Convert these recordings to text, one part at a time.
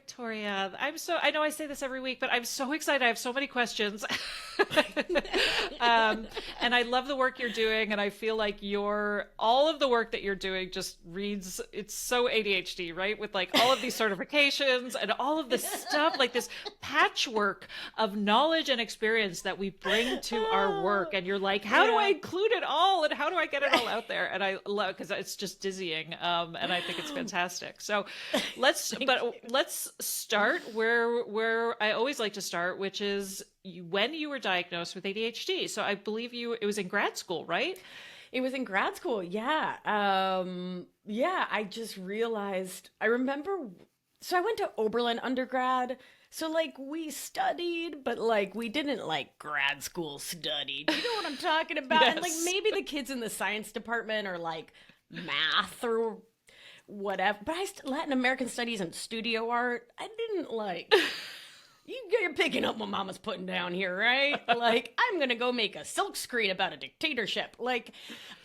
Victoria. I know I say this every week, but I'm so excited. I have so many questions. And I love the work you're doing. And I feel like all of the work that you're doing just reads, it's so ADHD, right? With like all of these certifications and all of this stuff, like this patchwork of knowledge and experience that we bring to our work. And you're like, how do I include it all? And how do I get it all out there? And I love, because it's just dizzying. And I think it's fantastic. So let's start where I always like to start, which is when you were diagnosed with ADHD. So I believe it was in grad school, right? It was in grad school. Yeah. I just realized, I remember, so I went to Oberlin undergrad. So like we studied, but like we didn't like grad school study. Do you know what I'm talking about? Yes. And like maybe the kids in the science department are like math or whatever. But Latin American studies and studio art, I didn't like. You're picking up what mama's putting down here, right? Like, I'm going to go make a silk screen about a dictatorship. Like,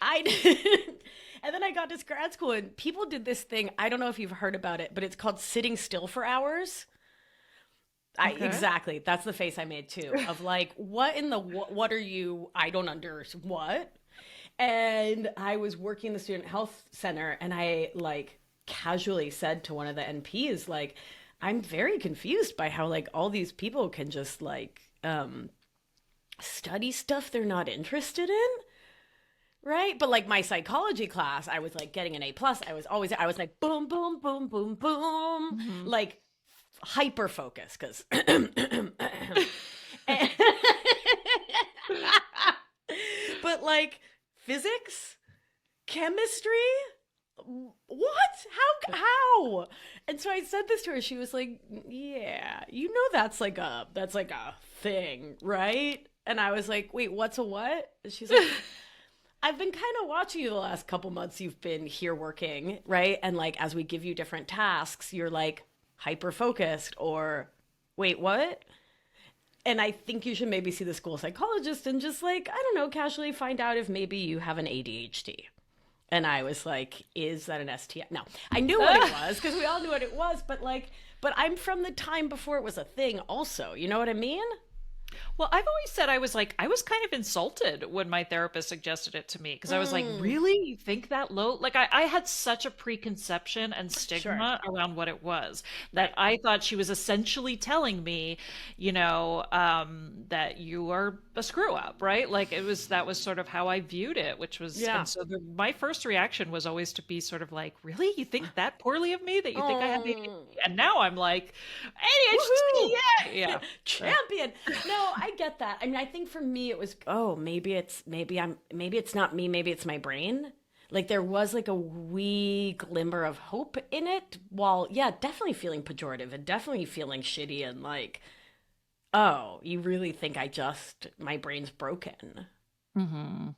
I didn't. And then I got to grad school and people did this thing. I don't know if you've heard about it, but it's called sitting still for hours. Okay. Exactly. That's the face I made too. Of like, what are you? I don't understand. What? And I was working in the student health center and I like casually said to one of the NPs, like, I'm very confused by how like all these people can just like study stuff they're not interested in. Right. But like my psychology class, I was like getting an A+. I was like boom, boom, boom, boom, boom, like hyper focus because but like physics, chemistry, what? How? And so I said this to her. She was like, yeah, you know, that's like a thing, right? And I was like, wait, what's a what? And she's like, I've been kind of watching you the last couple months you've been here working, right? And like, as we give you different tasks, you're like hyper focused or wait, what? And I think you should maybe see the school psychologist and just like, I don't know, casually find out if maybe you have an ADHD. And I was like, is that an STI? No, I knew what it was because we all knew what it was. But I'm from the time before it was a thing also. You know what I mean? Well, I've always said I was kind of insulted when my therapist suggested it to me because I was like, really? You think that low? Like I had such a preconception and stigma around what it was that I thought she was essentially telling me, you know, that you are a screw up, right? Like that was sort of how I viewed it, which was, and so my first reaction was always to be sort of like, really? You think that poorly of me that you think I have ADHD? And now I'm like, ADHD, yeah. Champion. No, I get that. I mean, I think for me it was, maybe it's not me, maybe it's my brain. Like there was like a wee glimmer of hope in it while, definitely feeling pejorative and definitely feeling shitty and like, oh, you really think my brain's broken. Mm-hmm.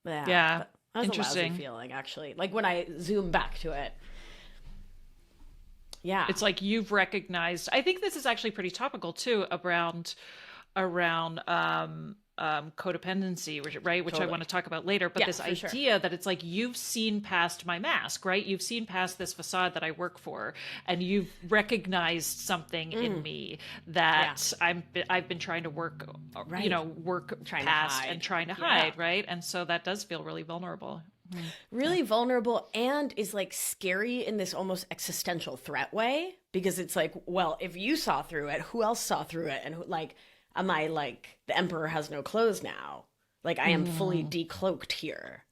Yeah. That was interesting. A lousy feeling actually. Like when I zoom back to it. Yeah. It's like you've recognized, I think this is actually pretty topical too around codependency, which totally. I want to talk about later, but this idea that it's like, you've seen past my mask, right? You've seen past this facade that I work for, and you've recognized something in me that I've been trying to work past and trying to hide. Right. And so that does feel really vulnerable. Really vulnerable and is like scary in this almost existential threat way, because it's like, well, if you saw through it, who else saw through it? And like, am I like the emperor has no clothes now? Like I am fully decloaked here.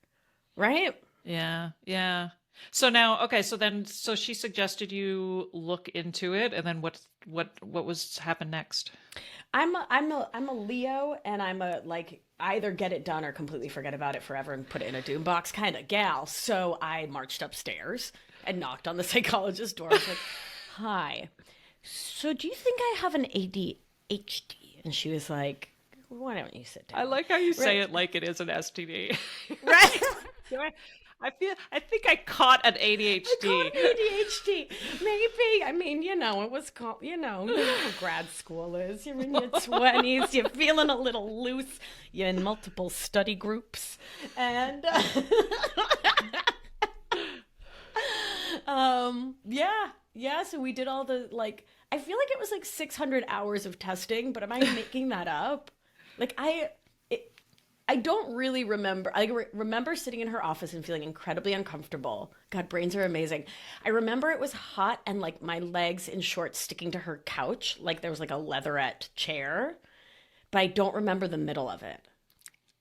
Right? Yeah. Yeah. So now, okay. So she suggested you look into it, and then what was happened next? I'm a Leo, and I'm a like either get it done or completely forget about it forever and put it in a doom box kind of gal. So I marched upstairs and knocked on the psychologist's door. I was like, "Hi, so do you think I have an ADHD?" And she was like, "Why don't you sit down?" I like how you say it like it is an STD. Right? I think I caught an ADHD. I caught ADHD. Maybe. I mean, it was called, you know how grad school is. You're in your 20s. You're feeling a little loose. You're in multiple study groups. And, Yeah, so we did all the, like, I feel like it was like 600 hours of testing, but am I making that up? Like, I don't really remember. I remember sitting in her office and feeling incredibly uncomfortable. God, brains are amazing. I remember it was hot and like my legs in shorts sticking to her couch, like there was like a leatherette chair, but I don't remember the middle of it.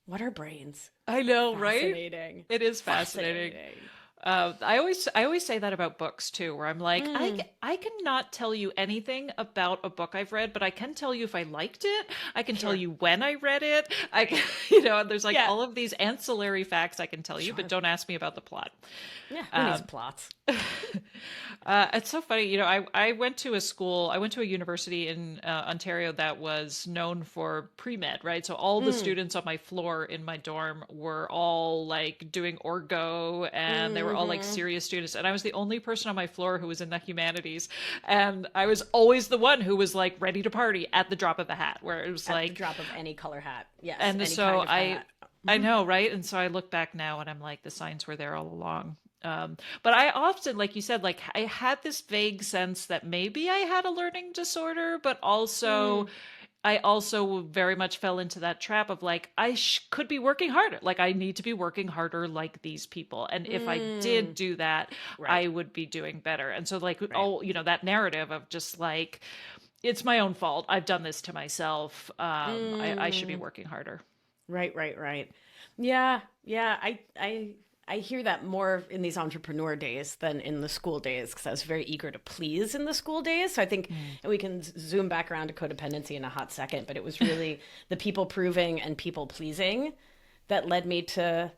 What are brains? I know, right? Fascinating. It is fascinating. I always say that about books too, where I'm like, I cannot tell you anything about a book I've read, but I can tell you if I liked it. I can tell you when I read it. I can, there's like all of these ancillary facts I can tell you, but don't ask me about the plot. Yeah, who needs plots? It's so funny. I went to a university in Ontario that was known for pre-med, right? So all the students on my floor in my dorm were all like doing orgo, and they were all like serious students. And I was the only person on my floor who was in the humanities. And I was always the one who was like ready to party at the drop of a hat, where it was like the drop of any color hat. Yes. And any so kind of hat. I know, right? And so I look back now and I'm like, the signs were there all along. But I often, like you said, like I had this vague sense that maybe I had a learning disorder, but also I also very much fell into that trap of like, I could be working harder. Like I need to be working harder like these people. And if I did do that, I would be doing better. And so like, that narrative of just like, it's my own fault. I've done this to myself. I should be working harder. Right. Yeah. I hear that more in these entrepreneur days than in the school days, because I was very eager to please in the school days. So I think we can zoom back around to codependency in a hot second, but it was really the people proving and people pleasing that led me to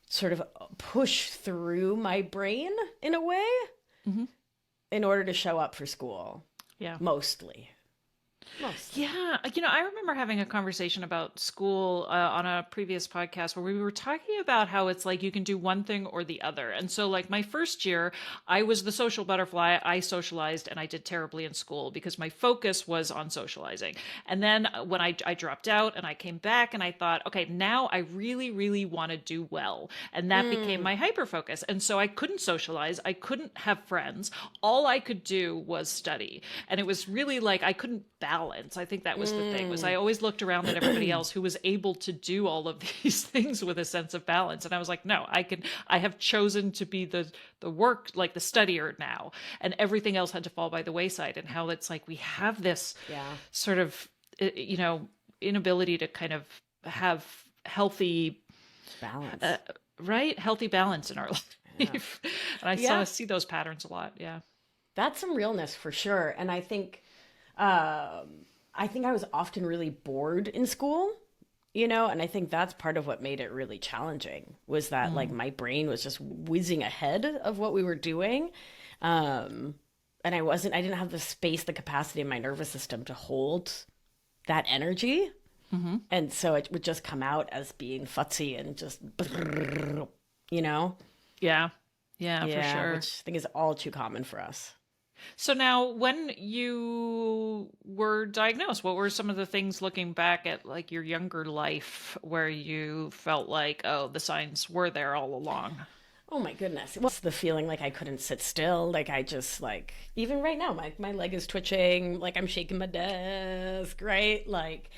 sort of push through my brain in a way in order to show up for school. Yeah. Mostly. Yeah. I remember having a conversation about school on a previous podcast where we were talking about how it's like you can do one thing or the other. And so like my first year, I was the social butterfly. I socialized and I did terribly in school because my focus was on socializing. And then when I dropped out and I came back and I thought, okay, now I really, really want to do well. And that became my hyper focus. And so I couldn't socialize. I couldn't have friends. All I could do was study. And it was really like I couldn't balance. I think that was the thing, was I always looked around at everybody else who was able to do all of these things with a sense of balance. And I was like, no, I have chosen to be the work, like the studier now, and everything else had to fall by the wayside. And how it's like, we have this sort of, inability to kind of have healthy balance, right? Healthy balance in our life. And I see those patterns a lot. Yeah. That's some realness for sure. And I think I was often really bored in school, and I think that's part of what made it really challenging, was that like my brain was just whizzing ahead of what we were doing. And I didn't have the space, the capacity in my nervous system to hold that energy. And so it would just come out as being futzy and just, Yeah, for sure. Which I think is all too common for us. So now, when you were diagnosed, what were some of the things looking back at like your younger life where you felt like, oh, the signs were there all along? Oh my goodness. What's the feeling like I couldn't sit still? Like I just like, even right now, my leg is twitching, like I'm shaking my desk, right? Like,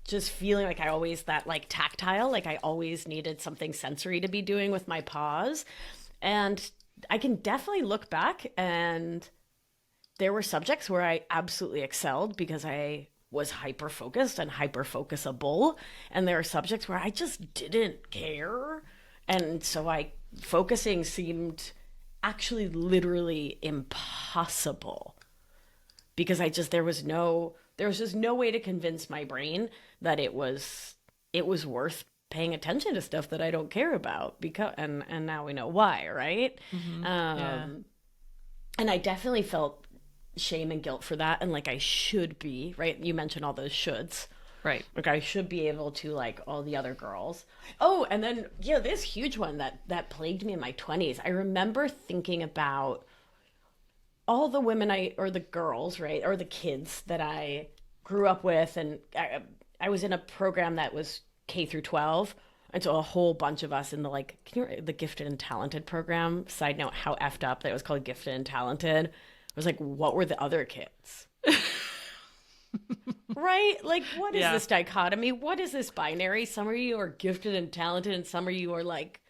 just feeling like I always, that like tactile, like I always needed something sensory to be doing with my paws. And I can definitely look back, and there were subjects where I absolutely excelled because I was hyper focused and hyper focusable. And there are subjects where I just didn't care. And so focusing seemed actually literally impossible because there was just no way to convince my brain that it was worth paying attention to stuff that I don't care about, and now we know why, right? And I definitely felt shame and guilt for that, and like I should be, right? You mentioned all those shoulds, right? Like I should be able to like all the other girls. Oh, and then this huge one that plagued me in my 20s. I remember thinking about all the women or the girls, right, or the kids that I grew up with, and I was in a program that was K through 12, And so a whole bunch of us in the the gifted and talented program, side note, how effed up that it was called gifted and talented. It was like, what were the other kids? Right? Like, what is this dichotomy? What is this binary? Some of you are gifted and talented, and some of you are like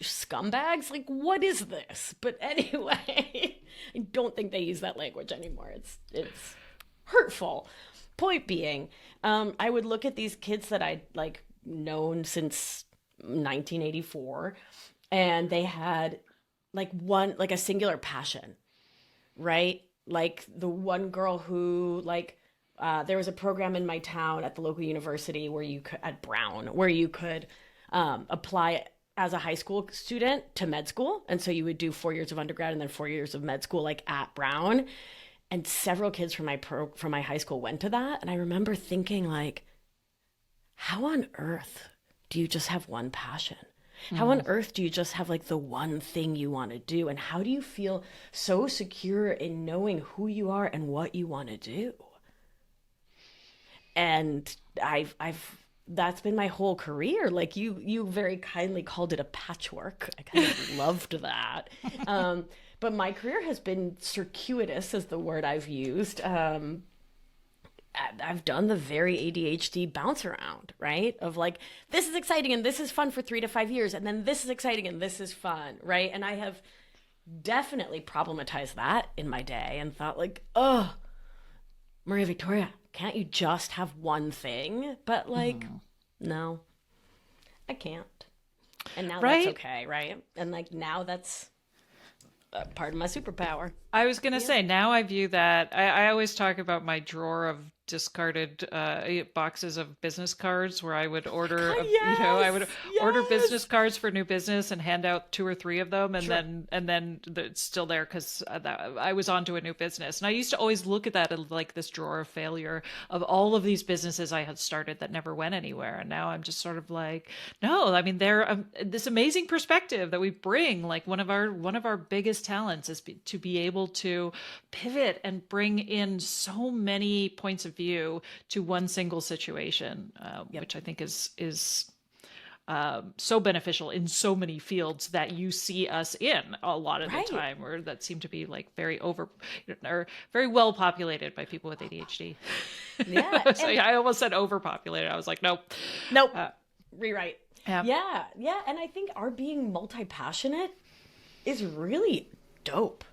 scumbags. Like, what is this? But anyway, I don't think they use that language anymore. It's hurtful. Point being, I would look at these kids that I'd like known since 1984, and they had like a singular passion, right? Like the one girl who there was a program in my town at the local university at Brown, where you could apply as a high school student to med school. And so you would do 4 years of undergrad and then 4 years of med school, like at Brown. And several kids from my high school went to that. And I remember thinking, like, how on earth do you just have one passion? How on earth do you just have like the one thing you want to do? And how do you feel so secure in knowing who you are and what you want to do? And I've that's been my whole career. Like you very kindly called it a patchwork. I kind of loved that. But my career has been circuitous, is the word I've used. I've done the very ADHD bounce around, right? Of like, this is exciting and this is fun for 3 to 5 years. And then this is exciting and this is fun, right? And I have definitely problematized that in my day and thought like, oh, Maria Victoria, can't you just have one thing? But like, no, I can't. And now that's okay, right? And like now that's part of my superpower. I was going to say, now I view that, I always talk about my drawer of discarded boxes of business cards where I would order, order business cards for new business and hand out 2 or 3 of them. And then it's still there because I was onto a new business. And I used to always look at that as like this drawer of failure of all of these businesses I had started that never went anywhere. And now I'm just sort of like, no, I mean, they're this amazing perspective that we bring. Like one of our biggest talents is to be able to pivot and bring in so many points of view to one single situation, which I think is so beneficial in so many fields that you see us in a lot of the time, or that seem to be like very very well populated by people with ADHD. Yeah. So I almost said overpopulated. I was like, nope. Rewrite. Yeah. And I think our being multi-passionate is really dope.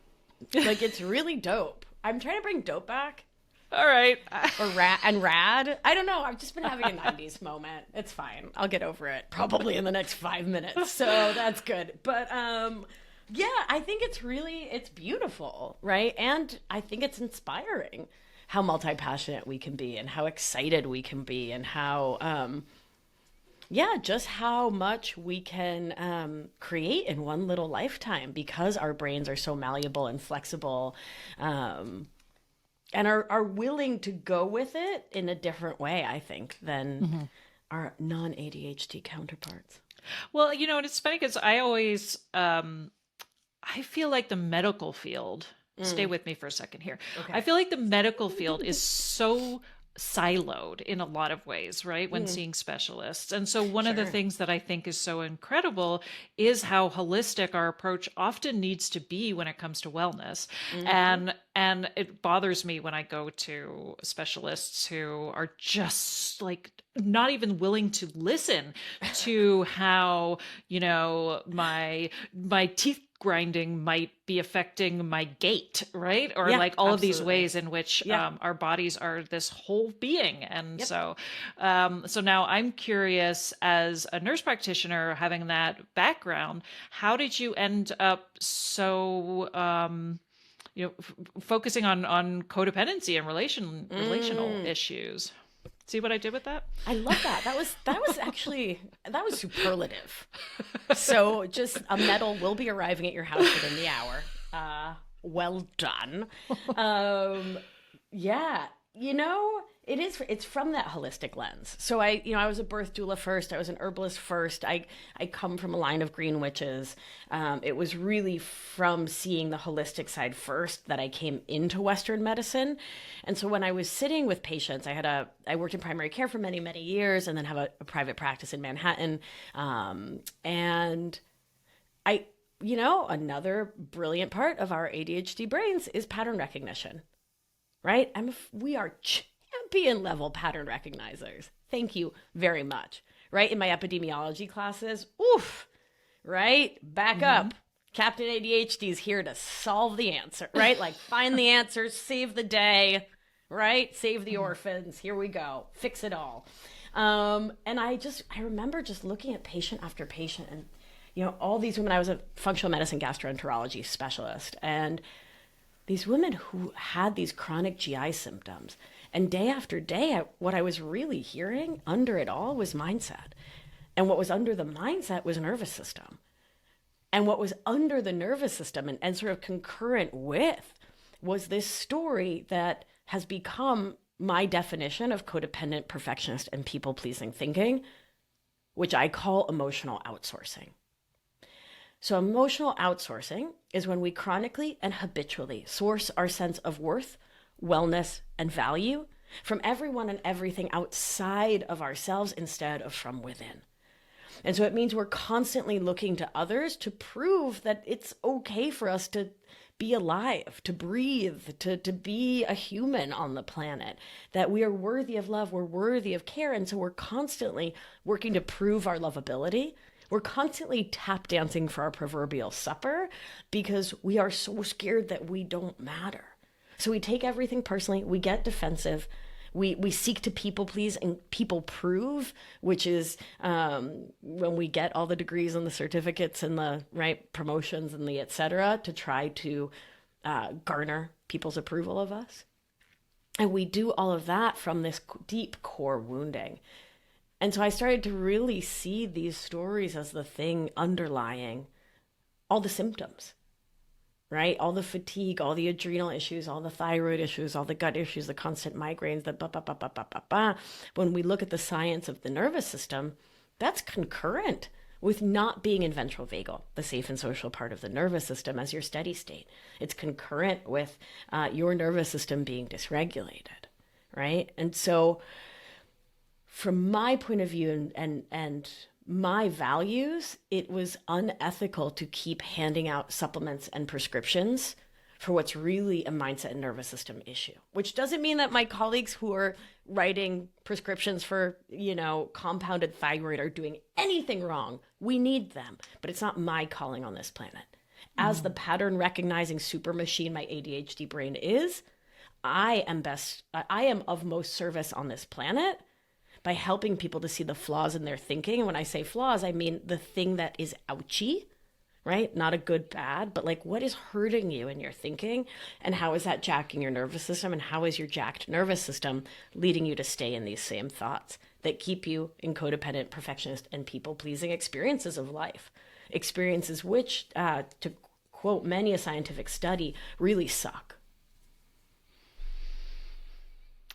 Like, it's really dope. I'm trying to bring dope back. All right. Or rad. I don't know. I've just been having a 90s moment. It's fine. I'll get over it probably in the next 5 minutes. So that's good. But yeah, I think it's beautiful, right? And I think it's inspiring how multi-passionate we can be and how excited we can be and how just how much we can create in one little lifetime because our brains are so malleable and flexible. And are willing to go with it in a different way, I think, than our non-ADHD counterparts. Well, and it's funny because I always, I feel like the medical field, stay with me for a second here. Okay. I feel like the medical field is so siloed in a lot of ways, right? When seeing specialists. And so one of the things that I think is so incredible is how holistic our approach often needs to be when it comes to wellness. And it bothers me when I go to specialists who are just like not even willing to listen to how, my teeth grinding might be affecting my gait, right? Or like all of these ways in which our bodies are this whole being. And so now I'm curious, as a nurse practitioner having that background, how did you end up so focusing on codependency and relational issues? See what I did with that? I love that. That was actually superlative. So just a medal will be arriving at your house within the hour. Well done. Yeah. It's from that holistic lens. So I was a birth doula first. I was an herbalist first. I come from a line of green witches. It was really from seeing the holistic side first that I came into Western medicine. And so when I was sitting with patients, I worked in primary care for many, many years, and then have a private practice in Manhattan. And another brilliant part of our ADHD brains is pattern recognition, right? We are champion level pattern recognizers. Thank you very much. Right? In my epidemiology classes, right? Back up. Captain ADHD is here to solve the answer, right? Like find the answers, save the day, right? Save the orphans. Here we go. Fix it all. And I remember just looking at patient after patient, and all these women. I was a functional medicine gastroenterology specialist, and these women who had these chronic GI symptoms, and day after day, what I was really hearing under it all was mindset. And what was under the mindset was nervous system. And what was under the nervous system and sort of concurrent with was this story that has become my definition of codependent, perfectionist, and people-pleasing thinking, which I call emotional outsourcing. So emotional outsourcing is when we chronically and habitually source our sense of worth, wellness, and value from everyone and everything outside of ourselves instead of from within. And so it means we're constantly looking to others to prove that it's okay for us to be alive, to breathe, to be a human on the planet, that we are worthy of love, we're worthy of care. And so we're constantly working to prove our lovability. We're constantly tap dancing for our proverbial supper because we are so scared that we don't matter. So we take everything personally, we get defensive, we seek to people please and people prove, which is when we get all the degrees and the certificates and the right promotions and the et cetera to try to garner people's approval of us. And we do all of that from this deep core wounding. And so I started to really see these stories as the thing underlying all the symptoms, right? All the fatigue, all the adrenal issues, all the thyroid issues, all the gut issues, the constant migraines, the When we look at the science of the nervous system, that's concurrent with not being in ventral vagal, the safe and social part of the nervous system, as your steady state. It's concurrent with your nervous system being dysregulated, right? And so from my point of view and my values, it was unethical to keep handing out supplements and prescriptions for what's really a mindset and nervous system issue, which doesn't mean that my colleagues who are writing prescriptions for, compounded thyroid are doing anything wrong. We need them, but it's not my calling on this planet. As the pattern recognizing super machine my ADHD brain is, I am of most service on this planet by helping people to see the flaws in their thinking. And when I say flaws, I mean the thing that is ouchy, right? Not a good, bad, but like what is hurting you in your thinking, and how is that jacking your nervous system, and how is your jacked nervous system leading you to stay in these same thoughts that keep you in codependent, perfectionist, and people-pleasing experiences of life, experiences which, to quote many a scientific study, really suck.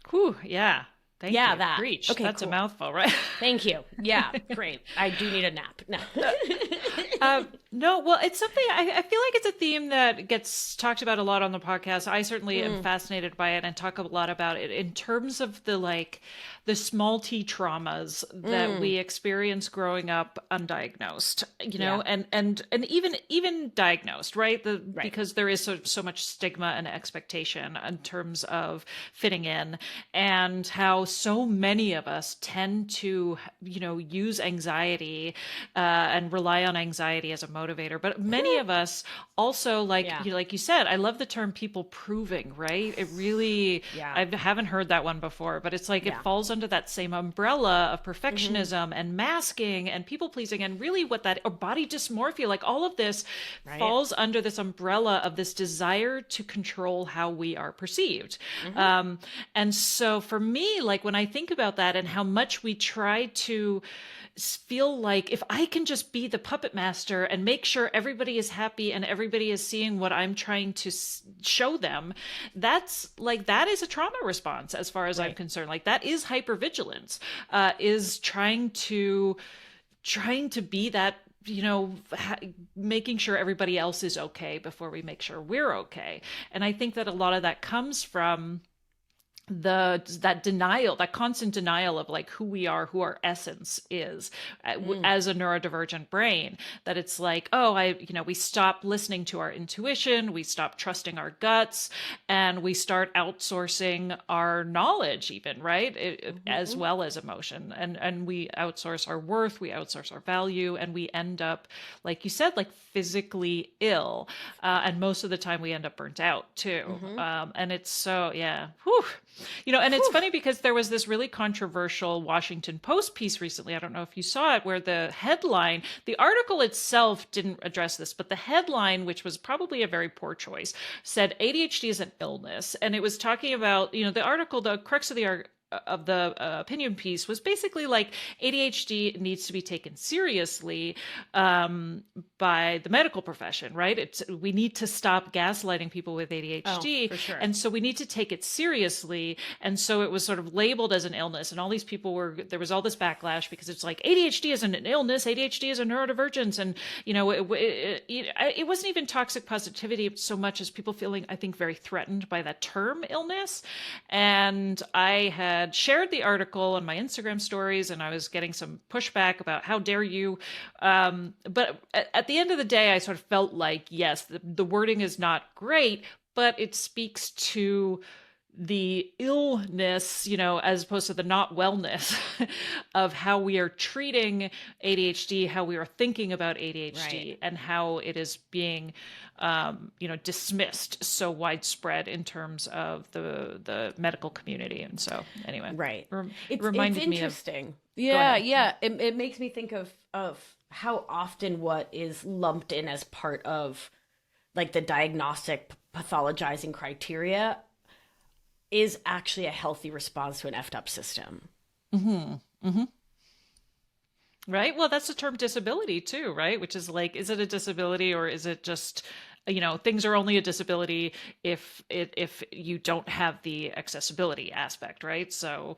Whew, yeah. Thank you. That. Preach. Okay, that's cool. a mouthful, right? Thank you. Yeah, great. I do need a nap. No. No, well, it's something I feel like it's a theme that gets talked about a lot on the podcast. I certainly am fascinated by it and talk a lot about it in terms of the small t traumas that we experience growing up undiagnosed, and even diagnosed, right? Because there is so much stigma and expectation in terms of fitting in, and how so many of us tend to, use anxiety and rely on anxiety as a motivator. But many of us also, like you said, I love the term people proving, right? It really, I haven't heard that one before, but it's like it falls under that same umbrella of perfectionism and masking and people pleasing, and really what that, or body dysmorphia, like all of this falls under this umbrella of this desire to control how we are perceived. And so for me, like when I think about that and how much we try to feel like if I can just be the puppet master and make sure everybody is happy and everybody is seeing what I'm trying to show them, that's like, that is a trauma response as far as I'm concerned. Like that is hypervigilance, is trying to be that, making sure everybody else is okay before we make sure we're okay. And I think that a lot of that comes from that denial, that constant denial of like who we are, who our essence is as a neurodivergent brain, that it's like, we stop listening to our intuition, we stop trusting our guts, and we start outsourcing our knowledge even, right? As well as emotion. And we outsource our worth, we outsource our value, and we end up, like you said, like physically ill. And most of the time we end up burnt out too. And it's so, yeah. Whew. And it's funny because there was this really controversial Washington Post piece recently. I don't know if you saw it, where the headline, the article itself didn't address this, but the headline, which was probably a very poor choice, said ADHD is an illness. And it was talking about, the article, the crux of the opinion piece was basically like ADHD needs to be taken seriously by the medical profession, right? We need to stop gaslighting people with ADHD. For sure. And so we need to take it seriously. And so it was sort of labeled as an illness. And all these people there was all this backlash because it's like ADHD isn't an illness, ADHD is a neurodivergence. And, it wasn't even toxic positivity so much as people feeling, I think, very threatened by that term illness. And I had shared the article on my Instagram stories, and I was getting some pushback about how dare you. But at the end of the day, I sort of felt like, yes, the wording is not great, but it speaks to the illness, as opposed to the not wellness of how we are treating ADHD, how we are thinking about ADHD, and how it is being, dismissed so widespread in terms of the medical community. And so, anyway, It's reminded me of. Interesting. Yeah. It makes me think of how often what is lumped in as part of like the diagnostic pathologizing criteria is actually a healthy response to an effed up system. Right. Well, that's the term disability too, right? Which is like, is it a disability or is it just, things are only a disability if you don't have the accessibility aspect, right? So,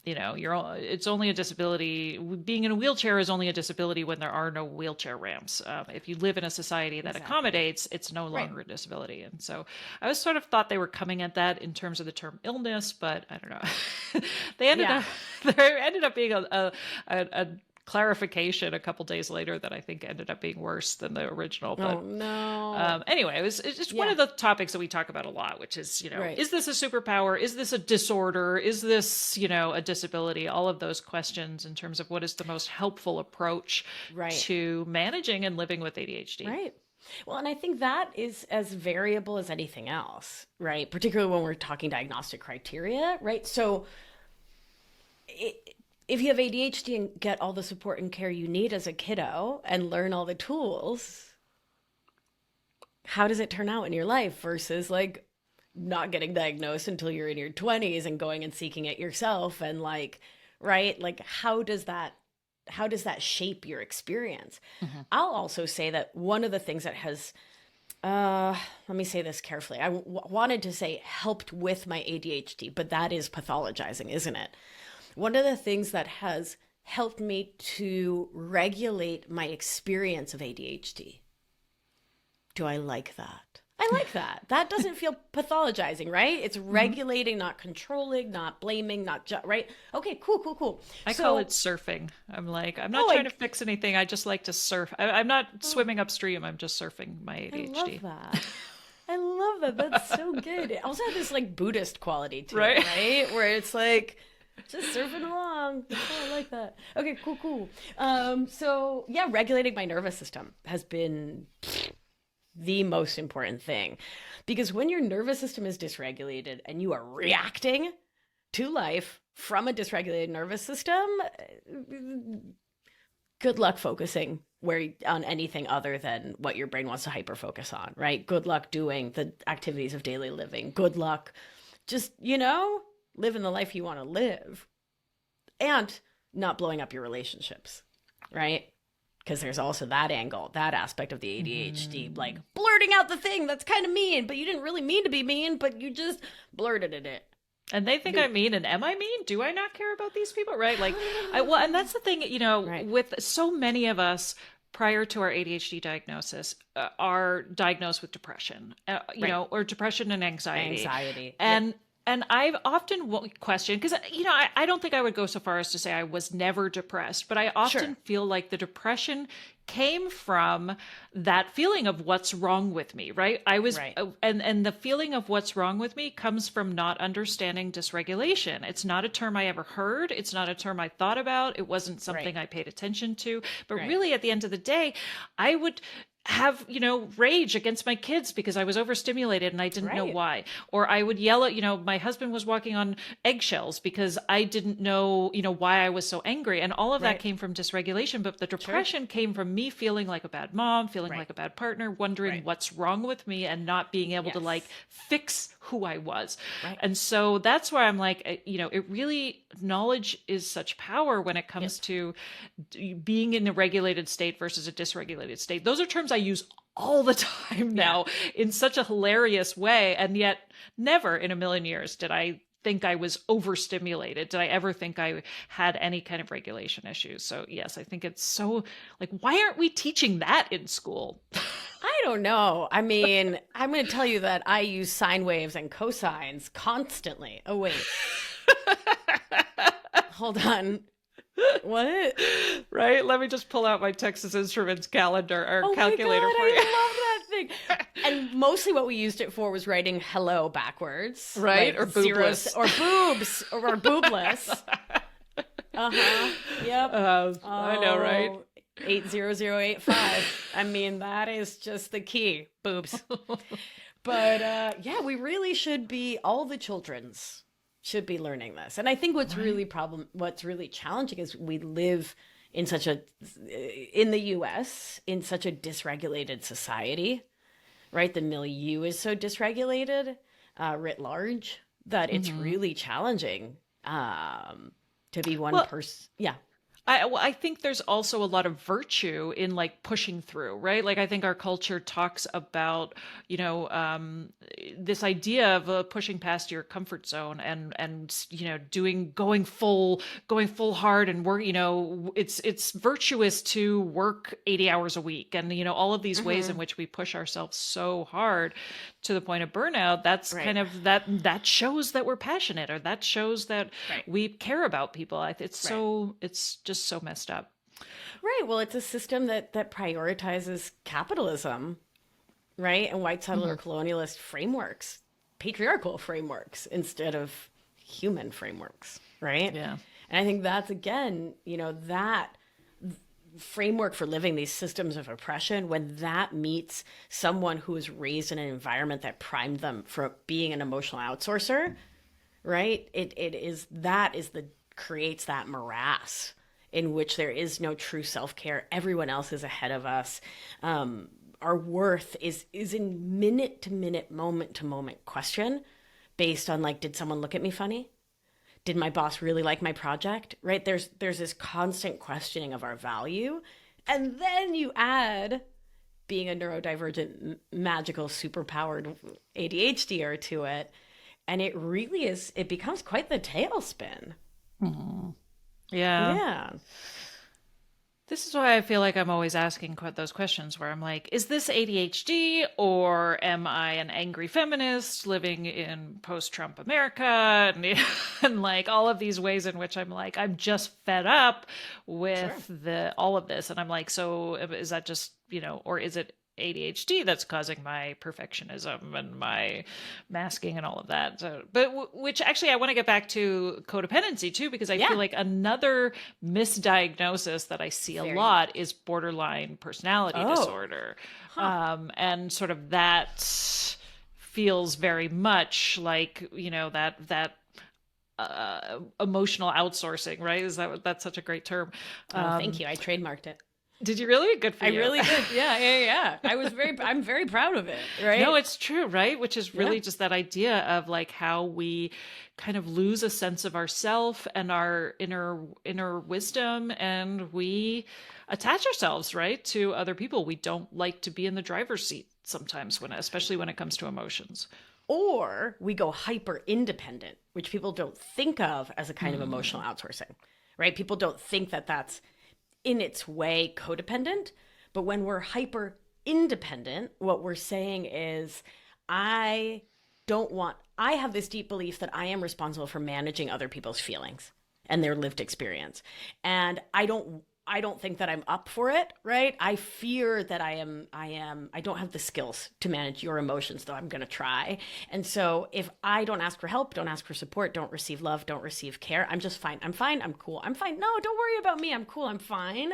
it's only a disability. Being in a wheelchair is only a disability when there are no wheelchair ramps. If you live in a society that accommodates, it's no longer a disability. And so I was sort of thought they were coming at that in terms of the term illness, but I don't know. There ended up being a clarification a couple days later that I think ended up being worse than the original. But, anyway, it's just one of the topics that we talk about a lot, which is, is this a superpower? Is this a disorder? Is this, a disability? All of those questions in terms of what is the most helpful approach to managing and living with ADHD. Right. Well, and I think that is as variable as anything else, right? Particularly when we're talking diagnostic criteria, right? So if you have ADHD and get all the support and care you need as a kiddo and learn all the tools, how does it turn out in your life versus like not getting diagnosed until you're in your 20s and going and seeking it yourself? And like, right? Like, how does that shape your experience? I'll also say that one of the things that has, let me say this carefully. I wanted to say helped with my ADHD, but that is pathologizing, isn't it? One of the things that has helped me to regulate my experience of ADHD. Do I like that? I like that. That doesn't feel pathologizing, right? It's regulating, not controlling, not blaming, right? Okay, cool. I call it surfing. I'm like, I'm not trying to fix anything. I just like to surf. I'm not swimming upstream. I'm just surfing my ADHD. I love that. That's so good. It also has this like Buddhist quality to it, right? Where it's like, just surfing along. Oh, I like that. Okay, cool. So yeah, regulating my nervous system has been the most important thing, because when your nervous system is dysregulated and you are reacting to life from a dysregulated nervous system, good luck focusing on anything other than what your brain wants to hyper focus on, right? Good luck doing the activities of daily living. Good luck just, living the life you want to live, and not blowing up your relationships, right? Because there's also that angle, that aspect of the ADHD, like blurting out the thing that's kind of mean, but you didn't really mean to be mean, but you just blurted it. And they think I'm mean, and am I mean? Do I not care about these people? Right? Like, and that's the thing, with so many of us prior to our ADHD diagnosis are diagnosed with depression, or depression and anxiety. And I've often questioned, because, I don't think I would go so far as to say I was never depressed, but I often feel like the depression came from that feeling of what's wrong with me, right? And the feeling of what's wrong with me comes from not understanding dysregulation. It's not a term I ever heard. It's not a term I thought about. It wasn't something I paid attention to. But really, at the end of the day, I would have, rage against my kids because I was overstimulated and I didn't know why. Or I would yell at, my husband was walking on eggshells because I didn't know, why I was so angry. And all of that came from dysregulation. But the depression came from me feeling like a bad mom, feeling like a bad partner, wondering what's wrong with me and not being able to fix who I was. And so that's where I'm like, it really, knowledge is such power when it comes to being in a regulated state versus a dysregulated state. Those are terms I use all the time now in such a hilarious way. And yet never in a million years did I think I was overstimulated. Did I ever think I had any kind of regulation issues? So yes, I think it's so why aren't we teaching that in school? I don't know. I mean, I'm going to tell you that I use sine waves and cosines constantly. Oh, wait. Hold on. What? Right? Let me just pull out my Texas Instruments calendar or calculator for you. I love that thing. And mostly what we used it for was writing hello backwards. Right? Or boobless. Or boobs. or boobless. Uh-huh. Yep. I know, right? 80085. I mean, that is just the key. Boobs. But we really should be, all the children's should be learning this. And I think what's really challenging is we live in in the US, in such a dysregulated society, right? The milieu is so dysregulated, writ large, that it's really challenging to be one person. Yeah. I think there's also a lot of virtue in pushing through, right? I think our culture talks about, this idea of pushing past your comfort zone and going full hard and work, it's virtuous to work 80 hours a week. And, all of these ways in which we push ourselves so hard to the point of burnout, that's kind of that shows that we're passionate, or that shows that we care about people. It's just so messed up. Right. Well, it's a system that prioritizes capitalism, right? And white settler colonialist frameworks, patriarchal frameworks, instead of human frameworks, right? Yeah. And I think that's, again, that framework for living these systems of oppression, when that meets someone who is raised in an environment that primed them for being an emotional outsourcer, right? Creates that morass in which there is no true self-care. Everyone else is ahead of us. Our worth is in minute to minute, moment to moment question based on did someone look at me funny? Did my boss really like my project? Right? There's this constant questioning of our value. And then you add being a neurodivergent, magical, superpowered ADHDer to it. And it becomes quite the tailspin. Mm-hmm. Yeah. This is why I feel like I'm always asking those questions where I'm like, is this ADHD, or am I an angry feminist living in post-Trump America? And all of these ways in which I'm like, I'm just fed up with all of this. And I'm like, so is that just, or is it ADHD that's causing my perfectionism and my masking and all of that? So, which actually I want to get back to codependency too, because I feel like another misdiagnosis that I see a lot is borderline personality disorder. And sort of that feels very much like, that emotional outsourcing, right? That's such a great term. Thank you. I trademarked it. Did you really? Good for I you. really did. Yeah. I'm very proud of it, right? No, it's true, right? Which is really just that idea of like how we kind of lose a sense of ourself and our inner wisdom, and we attach ourselves, right, to other people. We don't like to be in the driver's seat sometimes, especially when it comes to emotions. Or we go hyper independent, which people don't think of as a kind of emotional outsourcing, right? People don't think that that's in its way codependent. But when we're hyper independent, what we're saying is, I have this deep belief that I am responsible for managing other people's feelings and their lived experience. And I don't think that I'm up for it, right? I fear that I don't have the skills to manage your emotions, though I'm going to try. And so if I don't ask for help, don't ask for support, don't receive love, don't receive care, I'm just fine. I'm fine. I'm cool. I'm fine. No, don't worry about me. I'm cool. I'm fine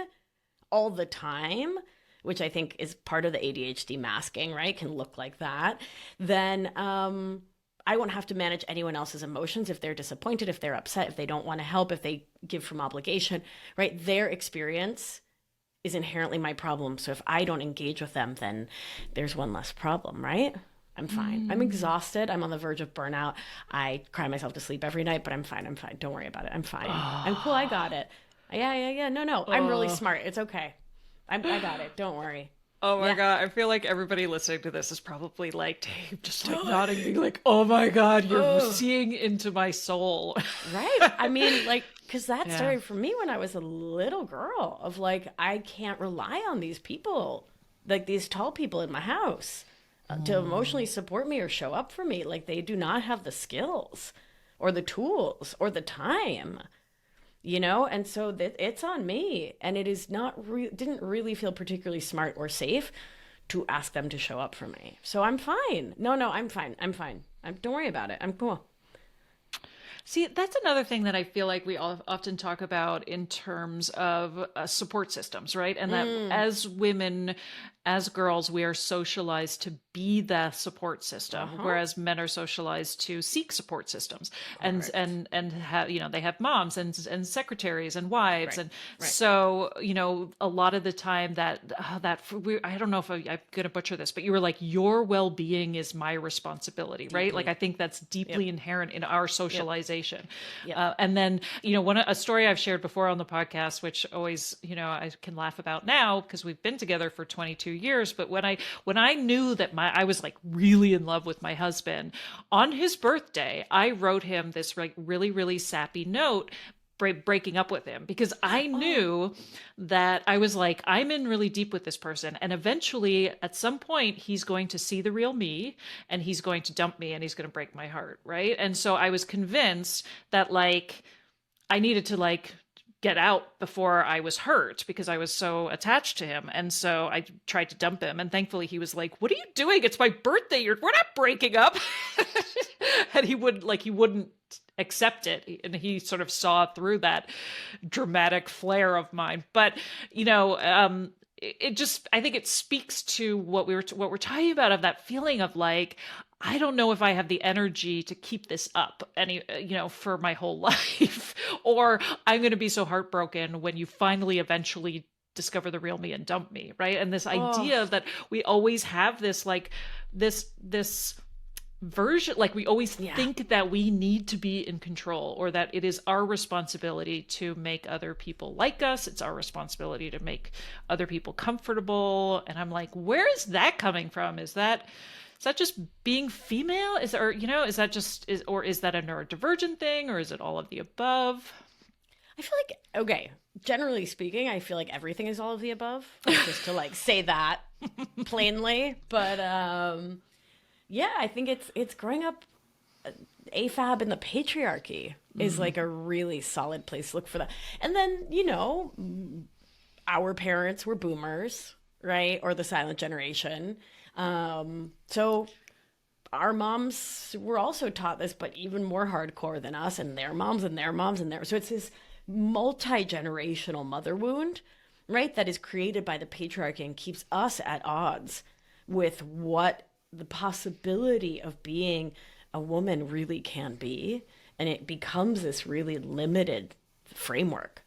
all the time, which I think is part of the ADHD masking, right? Can look like that. Then, I won't have to manage anyone else's emotions if they're disappointed, if they're upset, if they don't want to help, if they give from obligation, right? Their experience is inherently my problem. So if I don't engage with them, then there's one less problem, right? I'm fine. I'm exhausted. I'm on the verge of burnout. I cry myself to sleep every night, but I'm fine. I'm fine. Don't worry about it. I'm fine. I'm cool. I got it. Yeah. No. I'm really smart. It's okay. I got it. Don't worry. Oh my God. I feel like everybody listening to this is probably like, Dave, just like nodding, being like, oh my God, you're seeing into my soul. Right. I mean, like, because that started for me when I was a little girl of like, I can't rely on these people, like these tall people in my house to emotionally support me or show up for me. Like they do not have the skills or the tools or the time. And so it's on me, and it is didn't really feel particularly smart or safe to ask them to show up for me. So I'm fine. No, I'm fine. Don't worry about it. I'm cool. See, that's another thing that I feel like we often talk about in terms of support systems, right? And that as women, as girls, we are socialized to be the support system, whereas men are socialized to seek support systems, and have they have moms and secretaries and wives, and so a lot of the time I don't know if I'm gonna butcher this, but you were like, your well-being is my responsibility, deeply. Right? Like I think that's deeply inherent in our socialization. And then a story I've shared before on the podcast, which always I can laugh about now because we've been together for 22 years. But when I knew that I was like really in love with my husband, on his birthday, I wrote him this like really, really sappy note breaking up with him, because I knew that I was like, I'm in really deep with this person, and eventually at some point he's going to see the real me and he's going to dump me and he's going to break my heart, right? And so I was convinced that like I needed to like get out before I was hurt because I was so attached to him. And so I tried to dump him, and thankfully he was like, what are you doing? It's my birthday. We're not breaking up. And he wouldn't accept it, and he sort of saw through that dramatic flair of mine. But it just, I think it speaks to what we're talking about, of that feeling of like, I don't know if I have the energy to keep this up for my whole life, or I'm going to be so heartbroken when you finally eventually discover the real me and dump me, right? And this idea that we always have this like this version, like we always think that we need to be in control, or that it is our responsibility to make other people like us. It's our responsibility to make other people comfortable. And I'm like, where is that coming from? Is that just being female? Is that a neurodivergent thing, or is it all of the above? I feel like, okay, generally speaking, I feel like everything is all of the above, just to like say that plainly. But I think it's growing up AFAB in the patriarchy is like a really solid place to look for that. And then, our parents were boomers, right? Or the silent generation. So our moms were also taught this, but even more hardcore than us, and their moms and their moms and their. So it's this multi-generational mother wound, right? That is created by the patriarchy and keeps us at odds with what the possibility of being a woman really can be. And it becomes this really limited framework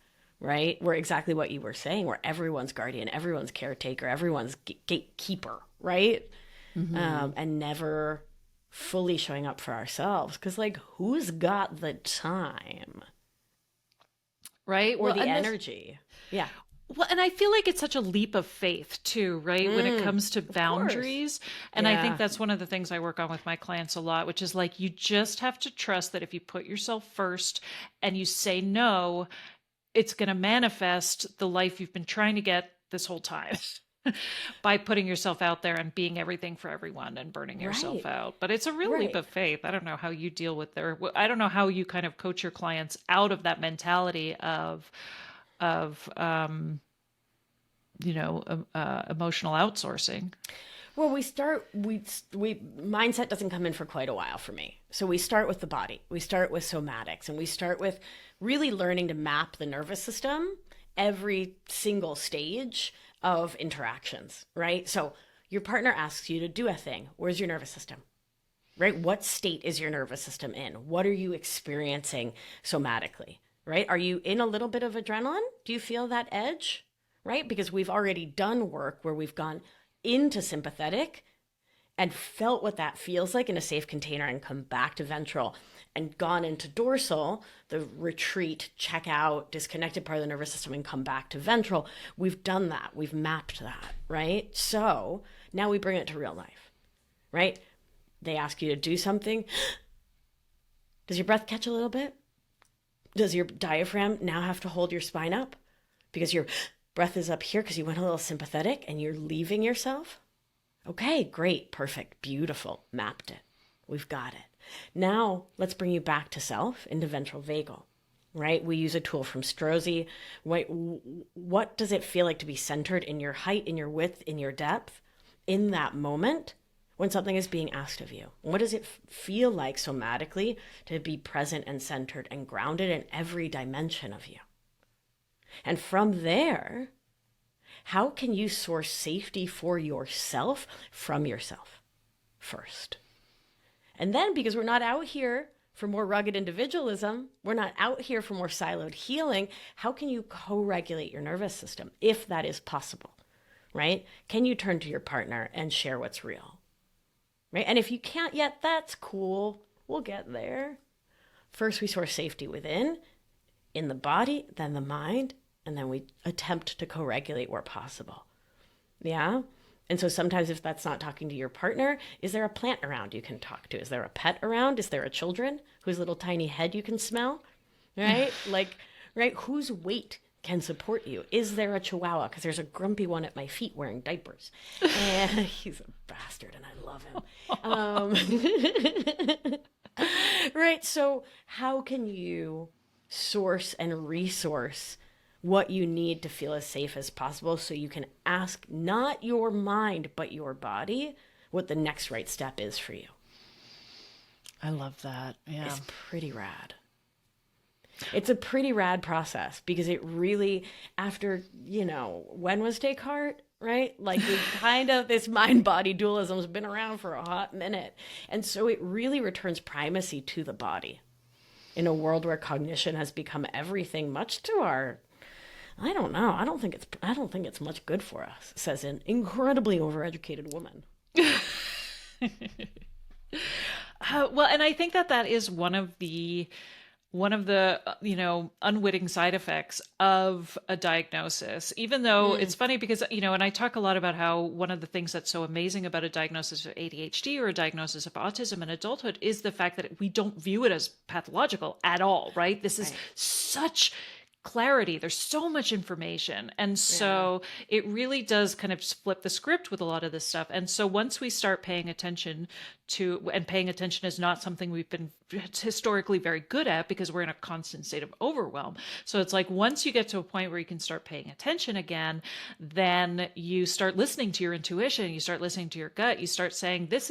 right? We're exactly what you were saying. We're everyone's guardian, everyone's caretaker, everyone's gatekeeper, right? And never fully showing up for ourselves. Because, like, who's got the time? Right? Or the energy? Yeah. Well, and I feel like it's such a leap of faith too, right? When it comes to boundaries. And I think that's one of the things I work on with my clients a lot, which is like, you just have to trust that if you put yourself first and you say no, it's going to manifest the life you've been trying to get this whole time by putting yourself out there and being everything for everyone and burning yourself out. But it's a real leap of faith. I don't know how you deal with I don't know how you kind of coach your clients out of that mentality of emotional outsourcing. Well, we mindset doesn't come in for quite a while for me. So we start with the body. We start with somatics, and we start with really learning to map the nervous system every single stage of interactions, right? So your partner asks you to do a thing. Where's your nervous system? Right? What state is your nervous system in? What are you experiencing somatically? Right? Are you in a little bit of adrenaline? Do you feel that edge? Right? Because we've already done work where we've gone into sympathetic and felt what that feels like in a safe container and come back to ventral and gone into dorsal, the retreat, check out, disconnected part of the nervous system and come back to ventral. We've done that. We've mapped that, right? So now we bring it to real life, right? They ask you to do something. Does your breath catch a little bit? Does your diaphragm now have to hold your spine up because your breath is up here because you went a little sympathetic and you're leaving yourself? Okay, great, perfect, beautiful, mapped it. We've got it. Now let's bring you back to self into ventral vagal, right? We use a tool from Strozzi. What does it feel like to be centered in your height, in your width, in your depth, in that moment when something is being asked of you? What does it feel like somatically to be present and centered and grounded in every dimension of you? And from there, how can you source safety for yourself from yourself first? And then, because we're not out here for more rugged individualism, we're not out here for more siloed healing, how can you co-regulate your nervous system if that is possible, right? Can you turn to your partner and share what's real, right? And if you can't yet, that's cool. We'll get there. First, we source safety within, in the body, then the mind, and then we attempt to co-regulate where possible. Yeah? And so sometimes if that's not talking to your partner, is there a plant around you can talk to? Is there a pet around? Is there a children whose little tiny head you can smell? Right? Like, right? Whose weight can support you? Is there a chihuahua? Because there's a grumpy one at my feet wearing diapers. And he's a bastard and I love him. Right? So how can you source and resource what you need to feel as safe as possible so you can ask not your mind, but your body what the next right step is for you? I love that. Yeah. It's pretty rad. It's a pretty rad process because it really, after, when was Descartes, right? Like we kind of, this mind-body dualism has been around for a hot minute. And so it really returns primacy to the body in a world where cognition has become everything, much to our, I don't know. I don't think it's much good for us, says an incredibly overeducated woman. Well, and I think that is one of the unwitting side effects of a diagnosis, even though it's funny because, and I talk a lot about how one of the things that's so amazing about a diagnosis of ADHD or a diagnosis of autism in adulthood is the fact that we don't view it as pathological at all, right? This is such clarity. There's so much information. And so it really does kind of flip the script with a lot of this stuff. And so once we start paying attention to, and paying attention is not something we've been historically very good at because we're in a constant state of overwhelm. So it's like, once you get to a point where you can start paying attention again, then you start listening to your intuition, you start listening to your gut, you start saying, this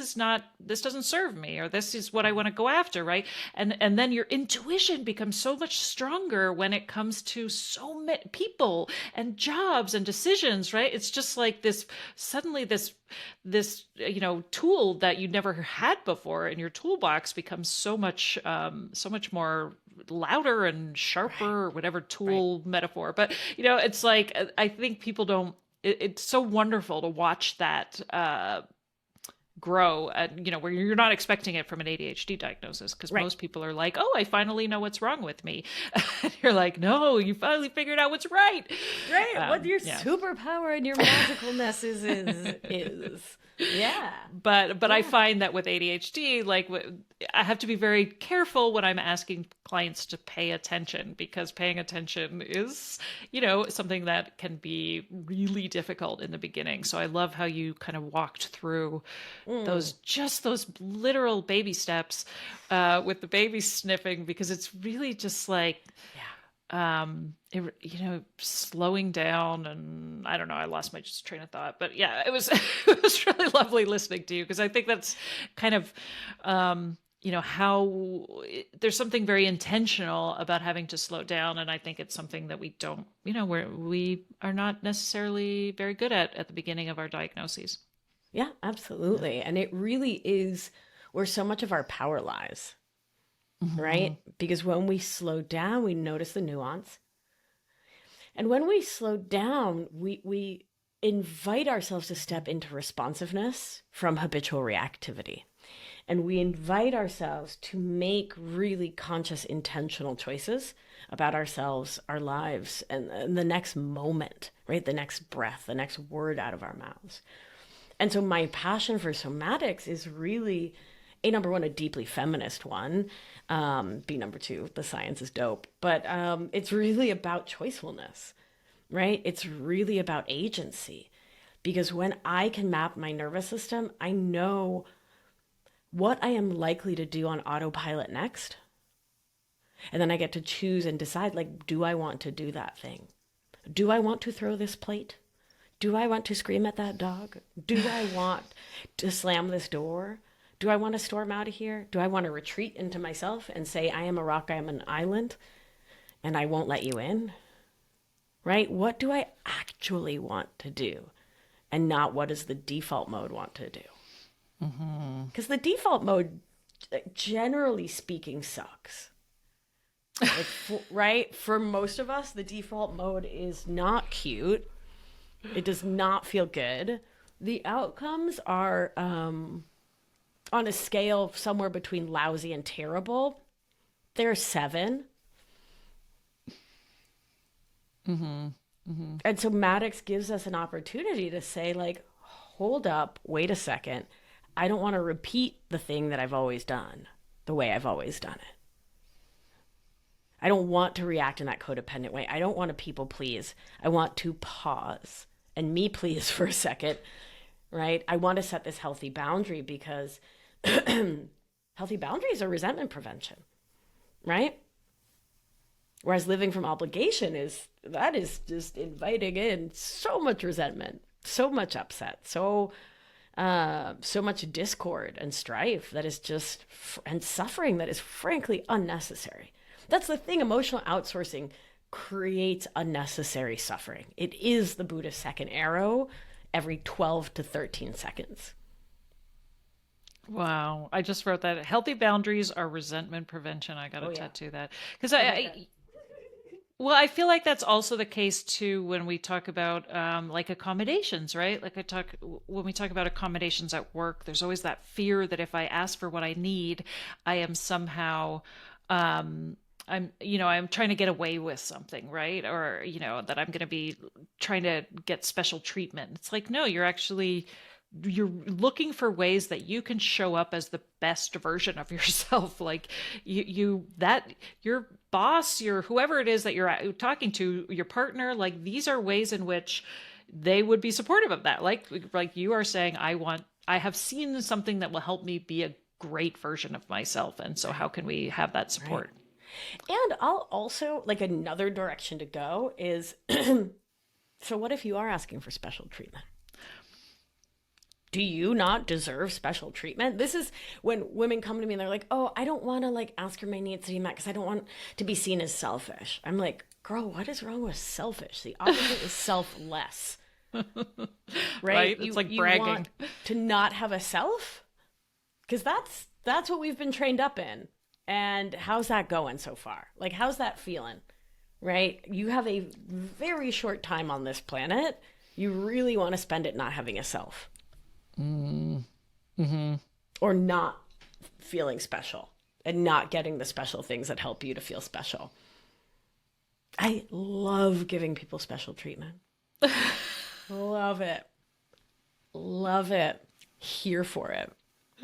doesn't serve me, or this is what I want to go after, right? And then your intuition becomes so much stronger when it comes to so many people and jobs and decisions, right? It's just like this tool that you never had before in your toolbox becomes so much more louder and sharper, or whatever tool metaphor. But, you know, it's like, I think people don't, it's so wonderful to watch that, grow, and you know, where you're not expecting it from an ADHD diagnosis, because most people are like, oh, I finally know what's wrong with me. And you're like, no, you finally figured out what's right. What your superpower and your magicalness is. Yeah. But I find that with ADHD, like, I have to be very careful when I'm asking clients to pay attention, because paying attention is, you know, something that can be really difficult in the beginning. So I love how you kind of walked through those literal baby steps with the baby sniffing, because it's really just like, you know, slowing down. And I don't know, I lost my train of thought, but yeah, it was it was really lovely listening to you, because I think that's kind of you know, how there's something very intentional about having to slow down, and I think it's something that we don't, you know, we are not necessarily very good at the beginning of our diagnoses. Yeah, absolutely. And it really is where so much of our power lies. Right? Because when we slow down, we notice the nuance. And when we slow down, we invite ourselves to step into responsiveness from habitual reactivity. And we invite ourselves to make really conscious, intentional choices about ourselves, our lives, and the next moment, right? The next breath, the next word out of our mouths. And so my passion for somatics is really, number one, a deeply feminist one. Number two, the science is dope. But it's really about choicefulness, right? It's really about agency. Because when I can map my nervous system, I know what I am likely to do on autopilot next. And then I get to choose and decide, like, do I want to do that thing? Do I want to throw this plate? Do I want to scream at that dog? Do I want to slam this door? Do I want to storm out of here? Do I want to retreat into myself and say, I am a rock, I am an island, and I won't let you in? Right? What do I actually want to do? And not what does the default mode want to do? Because the default mode, generally speaking, sucks. Like, right? For most of us, the default mode is not cute. It does not feel good. The outcomes are on a scale somewhere between lousy and terrible. They're 7. And somatics gives us an opportunity to say, like, hold up, wait a second. I don't want to repeat the thing that I've always done the way I've always done it. I don't want to react in that codependent way. I don't want to people please. I want to pause and me please for a second, right? I want to set this healthy boundary, because healthy boundaries are resentment prevention, right? Whereas living from obligation is just inviting in so much resentment, so much upset, so much discord and strife that is just, and suffering that is frankly unnecessary. That's the thing. Emotional outsourcing creates unnecessary suffering. It is the Buddha's second arrow every 12 to 13 seconds. Wow. I just wrote that. Healthy boundaries are resentment prevention. I got to tattoo that. Because well, I feel like that's also the case too when we talk about like accommodations, right? Like when we talk about accommodations at work, there's always that fear that if I ask for what I need, I am somehow I'm trying to get away with something, right? Or, you know, that I'm going to be trying to get special treatment. It's like, no, you're looking for ways that you can show up as the best version of yourself. Like that your boss, your whoever it is that you're talking to, your partner, like these are ways in which they would be supportive of that. Like you are saying, I have seen something that will help me be a great version of myself. And so how can we have that support? Right. And I'll also, like, another direction to go is, so what if you are asking for special treatment? Do you not deserve special treatment? This is when women come to me and they're like, oh, I don't want to like ask for my needs to be met because I don't want to be seen as selfish. I'm like, girl, what is wrong with selfish? The opposite is selfless. Right? It's like bragging. You want to not have a self? Because that's what we've been trained up in. And how's that going so far? Like, how's that feeling? Right? You have a very short time on this planet. You really want to spend it not having a self. Mm-hmm. Or not feeling special and not getting the special things that help you to feel special. I love giving people special treatment. Love it. Love it. Here for it.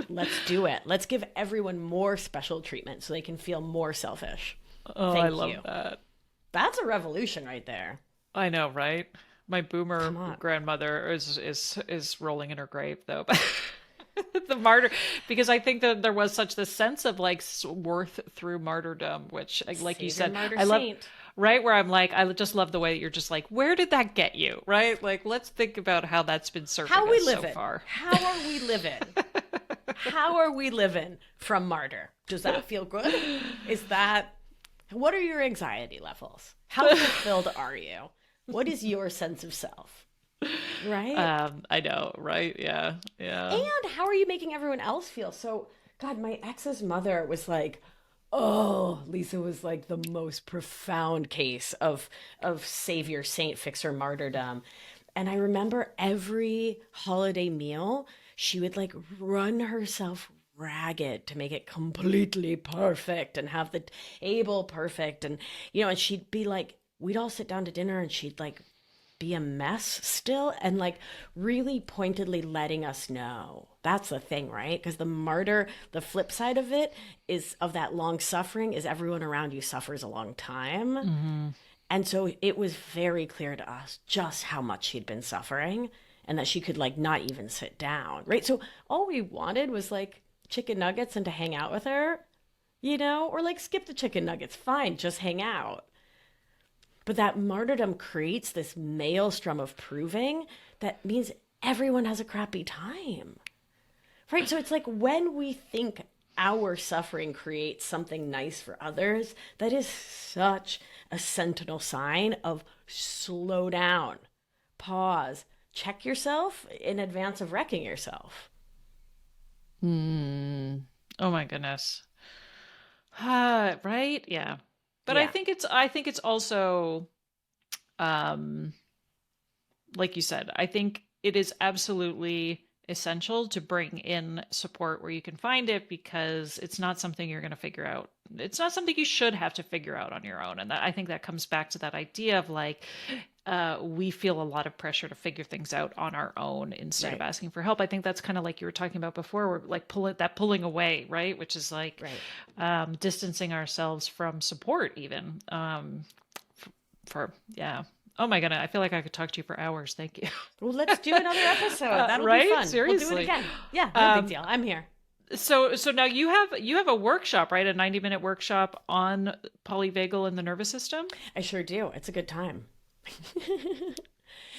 Let's do it. Let's give everyone more special treatment so they can feel more selfish. Oh, Thank I love you. that. That's a revolution right there. I know, right? My boomer grandmother is rolling in her grave, though. The martyr, because I think that there was such this sense of like worth through martyrdom, which, like you said, I love. Right, where I'm like, I just love the way that you're just like, where did that get you? Right, like let's think about how that's been serving us so far. How are we living? How are we living from martyr? Does that feel good? What are your anxiety levels? How fulfilled are you? What is your sense of self? Right? I know, right? Yeah. And how are you making everyone else feel? So, God, my ex's mother was like, oh, Lisa was like the most profound case of savior, saint, fixer, martyrdom. And I remember every holiday meal, she would like run herself ragged to make it completely perfect and have the table perfect. And, and she'd be like, we'd all sit down to dinner and she'd like be a mess still and like really pointedly letting us know. That's the thing, right? Because the flip side of it is of that long suffering is everyone around you suffers a long time. Mm-hmm. And so it was very clear to us just how much she'd been suffering and that she could like not even sit down, right? So all we wanted was like chicken nuggets and to hang out with her, or like skip the chicken nuggets. Fine, just hang out. But that martyrdom creates this maelstrom of proving that means everyone has a crappy time, right? So it's like when we think our suffering creates something nice for others, that is such a sentinel sign of slow down, pause, check yourself in advance of wrecking yourself. Oh my goodness. Right? Yeah. But yeah. I think it's also, like you said, I think it is absolutely essential to bring in support where you can find it because it's not something you're going to figure out. It's not something you should have to figure out on your own. And I think that comes back to that idea of like, we feel a lot of pressure to figure things out on our own instead of asking for help. I think that's kind of like you were talking about before, where like pulling away, right? Which is like distancing ourselves from support even yeah. Oh my God, I feel like I could talk to you for hours. Thank you. Well, let's do another episode. That'll be fun. Seriously. We'll do it again. Yeah, no big deal. I'm here. So now you have a workshop, right? A 90-minute workshop on polyvagal and the nervous system? I sure do. It's a good time.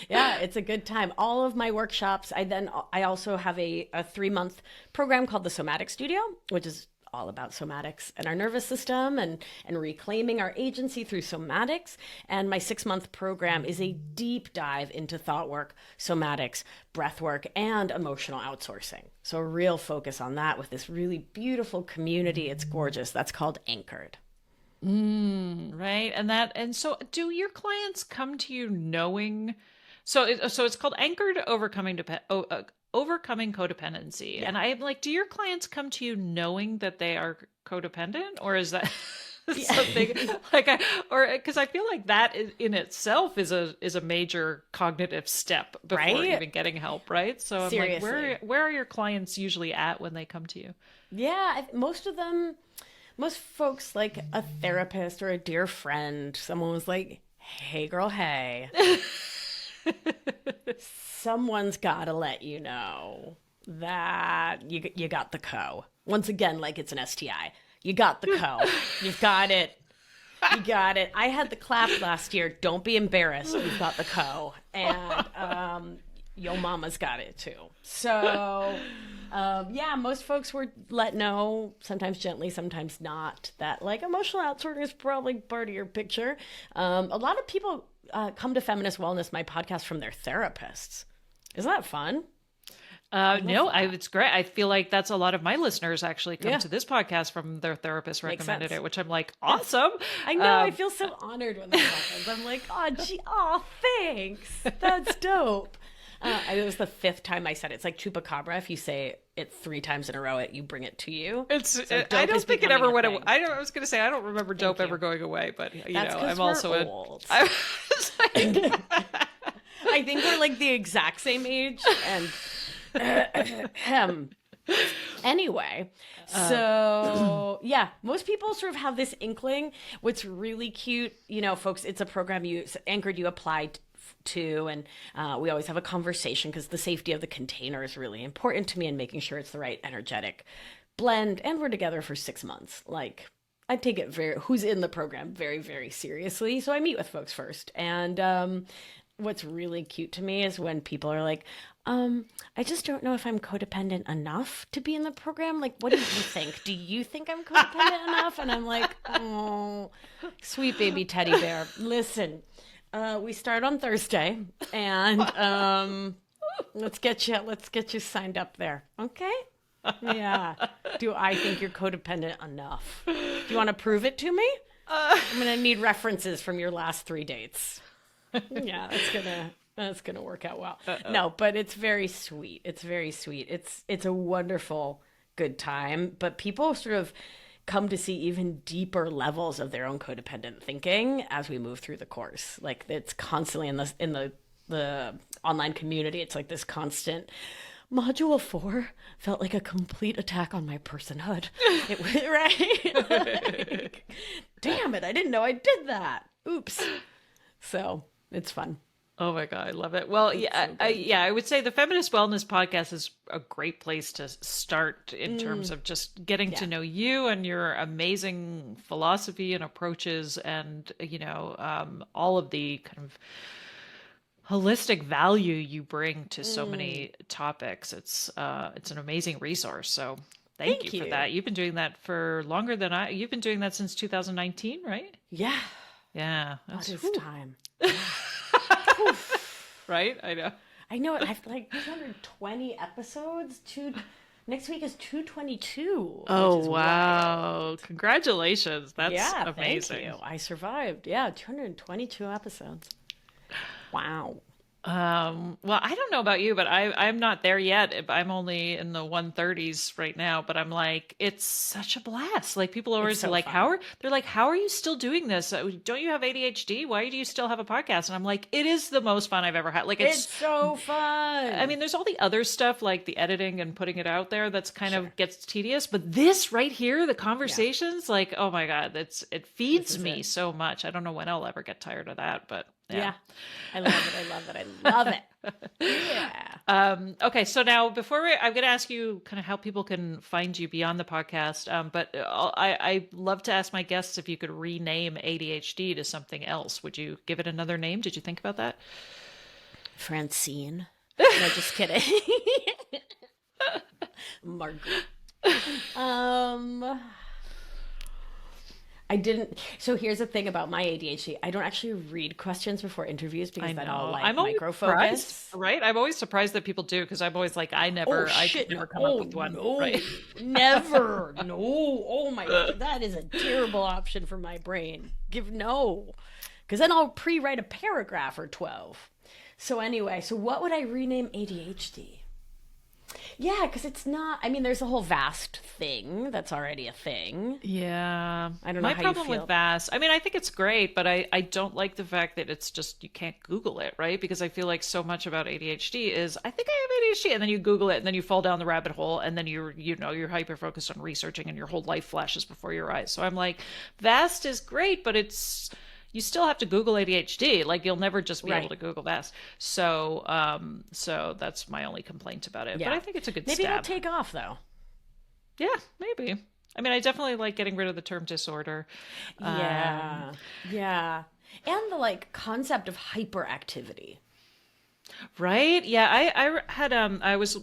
Yeah, it's a good time. All of my workshops, I also have a 3-month program called the Somatic Studio, which is all about somatics and our nervous system and reclaiming our agency through somatics. And my 6-month program is a deep dive into thought work, somatics, breath work, and emotional outsourcing. So a real focus on that with this really beautiful community. It's gorgeous. That's called Anchored. Right. And so do your clients come to you knowing, so it's called Anchored Overcoming Codependency. Yeah. And I'm like, do your clients come to you knowing that they are codependent, or is that something like because I feel like that in itself is a major cognitive step before even getting help, right? So I'm Seriously. like, where are your clients usually at when they come to you? Yeah, most folks, like a therapist or a dear friend, someone was like, hey girl, hey. Someone's got to let you know that you got the co. Once again, like it's an STI. You got the co. You've got it. You got it. I had the clap last year. Don't be embarrassed. You've got the co. And yo mama's got it too. So, yeah, most folks were let know, sometimes gently, sometimes not, that like emotional outsourcing is probably part of your picture. A lot of people come to Feminist Wellness, my podcast, from their therapists. Isn't that fun? No, it's great. I feel like that's a lot of my listeners actually come to this podcast from their therapist recommended it, which I'm like, awesome. I know. I feel so honored when that happens. I'm like, thanks. That's dope. It was the 5th time I said it. It's like chupacabra. If you say it 3 times in a row, you bring it to you. I don't think it ever went away. I was going to say, I don't remember dope ever going away, but I'm also old. I think we're like the exact same age. And anyway, so yeah, most people sort of have this inkling. What's really cute, folks, it's a program Anchored you applied to, and we always have a conversation because the safety of the container is really important to me and making sure it's the right energetic blend. And we're together for 6 months. Like, I take it who's in the program very, very seriously. So I meet with folks first. And what's really cute to me is when people are like, I just don't know if I'm codependent enough to be in the program. Like, what do you think? Do you think I'm codependent enough? And I'm like, oh, sweet baby teddy bear. Listen, we start on Thursday, and let's get you signed up there. Okay? Yeah. Do I think you're codependent enough? Do you want to prove it to me? I'm gonna need references from your last 3 dates. Yeah, that's gonna work out well. No, but it's very sweet. It's very sweet. It's a wonderful good time. But people sort of come to see even deeper levels of their own codependent thinking as we move through the course. Like, it's constantly in the online community. It's like this constant. Module 4 felt like a complete attack on my personhood. It was right. Like, damn it! I didn't know I did that. Oops. So it's fun. Oh my God, I love it. Well, I would say the Feminist Wellness podcast is a great place to start in terms of just getting to know you and your amazing philosophy and approaches, and all of the kind of holistic value you bring to so many topics. It's an amazing resource. So thank you for that. You've been doing that for longer than you've been doing that since 2019, right? Yeah. Yeah. That is time. Right? I know. I have like 220 episodes. Next week is 222. Oh, wow. Wild. Congratulations. That's amazing. Thank you. I survived. Yeah. 222 episodes. Wow. Well, I don't know about you, but I'm not there yet. I'm only in the 130s right now, but I'm like, it's such a blast. Like, people are always like, how are you still doing this? Don't you have ADHD? Why do you still have a podcast? And I'm like, it is the most fun I've ever had. Like, it's so fun. I mean, there's all the other stuff like the editing and putting it out there that's kind of gets tedious, but this right here, the conversations, like, oh my God, it feeds me so much. I don't know when I'll ever get tired of that, but yeah. I love it. Yeah. Okay. So now I'm going to ask you kind of how people can find you beyond the podcast. But I love to ask my guests if you could rename ADHD to something else. Would you give it another name? Did you think about that? Francine. No, just kidding. Margaret. I didn't. So here's the thing about my ADHD. I don't actually read questions before interviews because then I'll like micro-focus. Right? I'm always surprised that people do because I'm always like, I could never come up with one. No, right? Never. No. Oh my God. That is a terrible option for my brain. No. Because then I'll pre-write a paragraph or 12. So anyway, what would I rename ADHD? Yeah, because it's not. I mean, there's a whole VAST thing that's already a thing. Yeah, I don't know. My problem with VAST. I mean, I think it's great, but I don't like the fact that it's just you can't Google it, right? Because I feel like so much about ADHD is I think I have ADHD, and then you Google it, and then you fall down the rabbit hole, and then you're hyper focused on researching, and your whole life flashes before your eyes. So I'm like, VAST is great, but you still have to Google ADHD. Like, you'll never just be able to Google that. So that's my only complaint about it. Yeah. But I think it's a good maybe stab. It'll take off, though. Yeah, maybe. I mean, I definitely like getting rid of the term disorder. Yeah. And the concept of hyperactivity. Right? Yeah, I had I was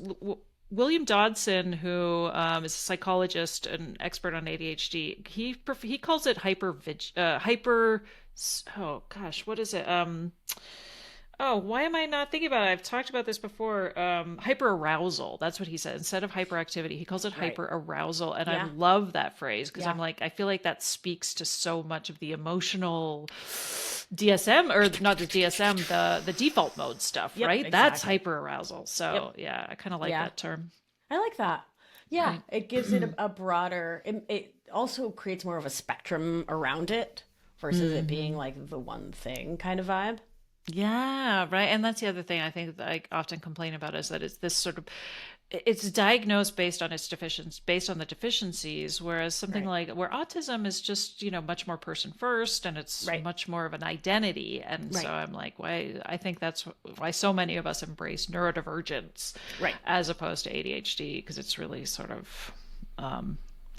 William Dodson, who is a psychologist and expert on ADHD. He calls it hyper. Oh gosh, what is it? Oh, why am I not thinking about it? I've talked about this before. Hyperarousal. That's what he said. Instead of hyperactivity, he calls it Right. hyperarousal. And I Yeah. love that phrase because Yeah. I'm like, I feel like that speaks to so much of the emotional DSM, or not the DSM, the default mode stuff, Yep, right? That's exactly. hyperarousal. So Yep. yeah, I kind of like Yeah. that term. I like that. Yeah, Right. it gives it a broader, it also creates more of a spectrum around it versus it being like the one thing kind of vibe. Yeah, right. And that's the other thing I think that I often complain about is that it's this sort of it's diagnosed based on its deficiencies, based on the deficiencies, whereas something Right. like where autism is just, much more person first and it's Right. much more of an identity. And so Right. I'm like, why I think that's why so many of us embrace neurodivergence Right. as opposed to ADHD, because it's really sort of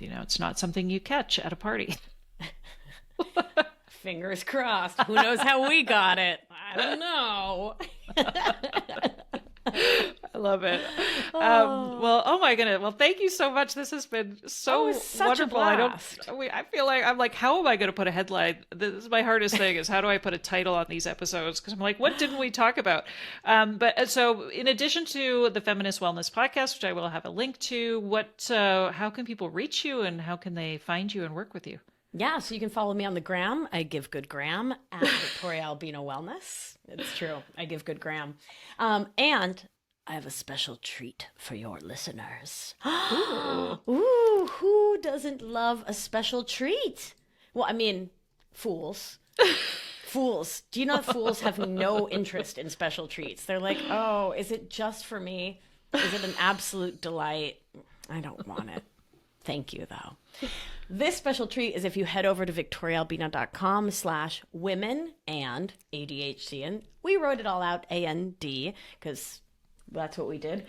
it's not something you catch at a party. Fingers crossed. Who knows how we got it? I don't know. I love it. Well, oh my goodness. Well, thank you so much. This has been so Oh, it's such a wonderful. blast. I feel like I'm like, how am I going to put a headline? This is my hardest thing is how do I put a title on these episodes? Because I'm like, what didn't we talk about? But so in addition to the Feminist Wellness podcast, which I will have a link to, how can people reach you and how can they find you and work with you? Yeah, so you can follow me on the gram. I give good gram at Victoria Albina Wellness. It's true. I give good gram. And I have a special treat for your listeners. Ooh, who doesn't love a special treat? Well, I mean, fools. Fools. Do you know that fools have no interest in special treats? They're like, oh, is it just for me? Is it an absolute delight? I don't want it. Thank you, though. This special treat is if you head over to victoriaalbina.com/women and ADHD. And we wrote it all out, AND, because that's what we did.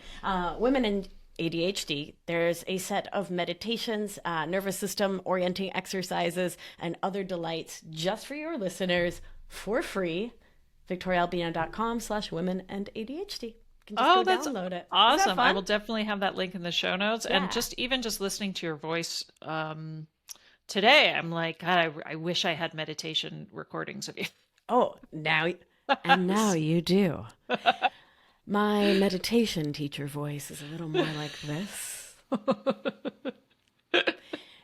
Women and ADHD. There's a set of meditations, nervous system orienting exercises, and other delights just for your listeners for free. victoriaalbina.com/women and ADHD. You can just go That's download it. awesome. Is that I fun? will definitely have that link in the show notes. Yeah. And just listening to your voice today, I'm like, God, I wish I had meditation recordings of you. Oh, now you do. My meditation teacher voice is a little more like this.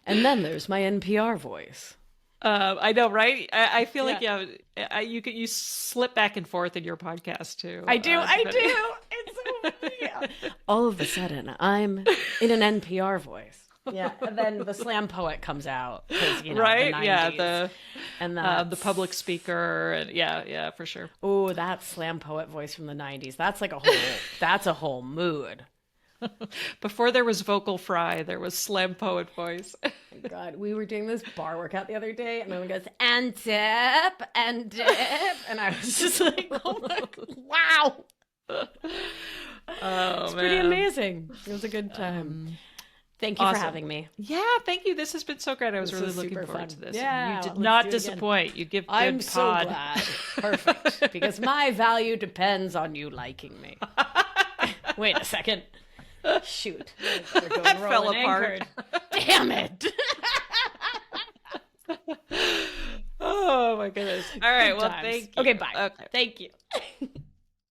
And then there's my NPR voice. I know, right? I feel like you slip back and forth in your podcast too. I do. It's so funny. All of a sudden, I'm in an NPR voice. Yeah, and then the slam poet comes out, 'cause, right? the 90s, Yeah, and the public speaker, and yeah, for sure. Oh, that slam poet voice from the 90s. That's like that's a whole mood. Before there was vocal fry, there was slam poet voice. God, we were doing this bar workout the other day, and then goes, and dip, and dip. And I was just like, oh my, wow. Oh, It's pretty amazing. It was a good time. Thank you Awesome. for having me. Yeah, thank you. This has been so great. I was This really was looking super forward fun. to this. Yeah, You did let's not do it again. disappoint. You give good I'm so pod. glad. Perfect. Because my value depends on you liking me. Wait a second. Shoot. That fell apart. Damn it. Oh my goodness. All right. Good Well, times. thank you. Okay, bye. Okay. Thank you.